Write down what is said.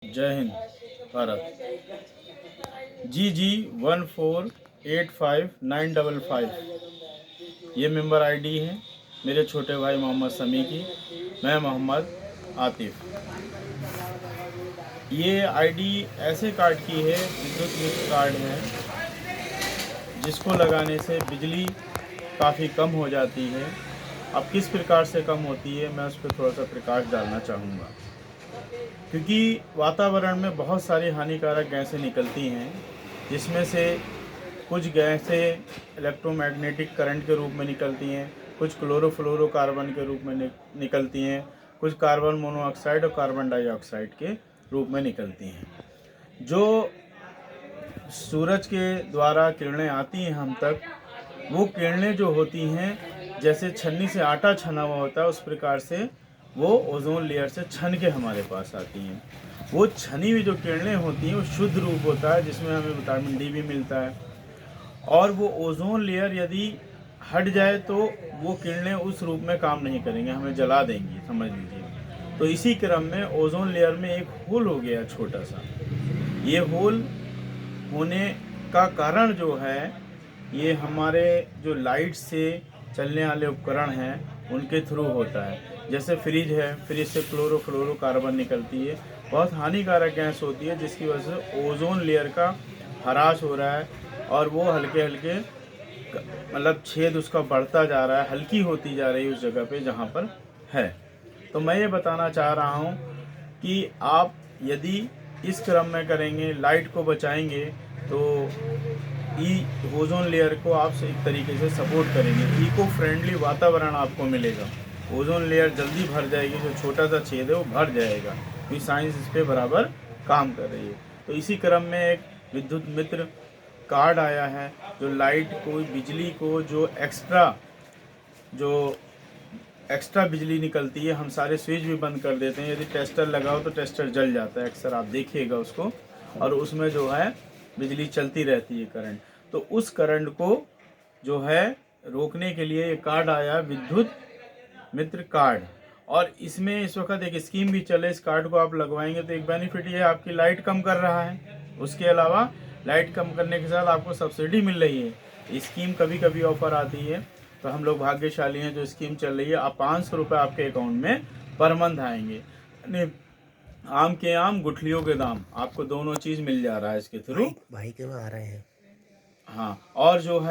जय हिंद भारत। GG14859555 ये member ID है मेरे छोटे भाई मोहम्मद समी की। मैं मोहम्मद आतिफ। ये आईडी ऐसे कार्ड की है, विद्युत मित्र कार्ड है, जिसको लगाने से बिजली काफ़ी कम हो जाती है। अब किस प्रकार से कम होती है, मैं उस पर थोड़ा सा प्रकाश डालना चाहूँगा। क्योंकि वातावरण में बहुत सारी हानिकारक गैसें निकलती हैं, जिसमें से कुछ गैसें इलेक्ट्रोमैग्नेटिक करंट के रूप में निकलती हैं, कुछ क्लोरोफ्लोरोकार्बन के रूप में निकलती हैं, कुछ कार्बन मोनोऑक्साइड और कार्बन डाइऑक्साइड के रूप में निकलती हैं। जो सूरज के द्वारा किरणें आती हैं हम तक, वो किरणें जो होती हैं, जैसे छन्नी से आटा छना हुआ होता है, उस प्रकार से वो ओजोन लेयर से छन के हमारे पास आती हैं। वो छनी हुई जो किरणें होती हैं वो शुद्ध रूप होता है, जिसमें हमें विटामिन डी भी मिलता है। और वो ओजोन लेयर यदि हट जाए तो वो किरणें उस रूप में काम नहीं करेंगे, हमें जला देंगी, समझ लीजिए। तो इसी क्रम में ओजोन लेयर में एक होल हो गया छोटा सा। ये होल होने का कारण जो है, ये हमारे जो लाइट से चलने वाले उपकरण हैं उनके थ्रू होता है। जैसे फ्रिज है, फ्रिज से क्लोरोफ्लोरोकार्बन निकलती है, बहुत हानिकारक गैस होती है, जिसकी वजह से ओजोन लेयर का ह्रास हो रहा है और वो हल्के हल्के मतलब छेद उसका बढ़ता जा रहा है, हल्की होती जा रही है उस जगह पे जहाँ पर है। तो मैं ये बताना चाह रहा हूँ कि आप यदि इस क्रम में करेंगे, लाइट को बचाएंगे, तो ओजोन लेयर को आप एक तरीके से सपोर्ट करेंगे। इको फ्रेंडली वातावरण आपको मिलेगा। ओजोन लेयर जल्दी भर जाएगी, जो छोटा सा छेद है वो भर जाएगा, क्योंकि साइंस इस पे बराबर काम कर रही है। तो इसी क्रम में एक विद्युत मित्र कार्ड आया है, जो लाइट को, बिजली को, जो एक्स्ट्रा बिजली निकलती है, हम सारे स्विच भी बंद कर देते हैं। यदि टेस्टर लगाओ तो टेस्टर जल जाता है, अक्सर आप देखिएगा उसको, और उसमें जो है बिजली चलती रहती है, करंट। तो उस करंट को जो है रोकने के लिए ये कार्ड आया, विद्युत मित्र कार्ड। और इसमें इस वक्त एक स्कीम भी चले, इस कार्ड को आप लगवाएंगे तो एक बेनिफिट ये है, आपकी लाइट कम कर रहा है। उसके अलावा लाइट कम करने के साथ आपको सब्सिडी मिल रही है। स्कीम कभी कभी ऑफर आती है, तो हम लोग भाग्यशाली हैं जो स्कीम चल रही है। आप 500 रुपये आपके अकाउंट में पर मंथ आएंगे। आम के आम, गुठलियों के दाम, आपको दोनों चीज़ मिल जा रहा है इसके थ्रू। भाई के में आ रहे हैं। हाँ, और जो है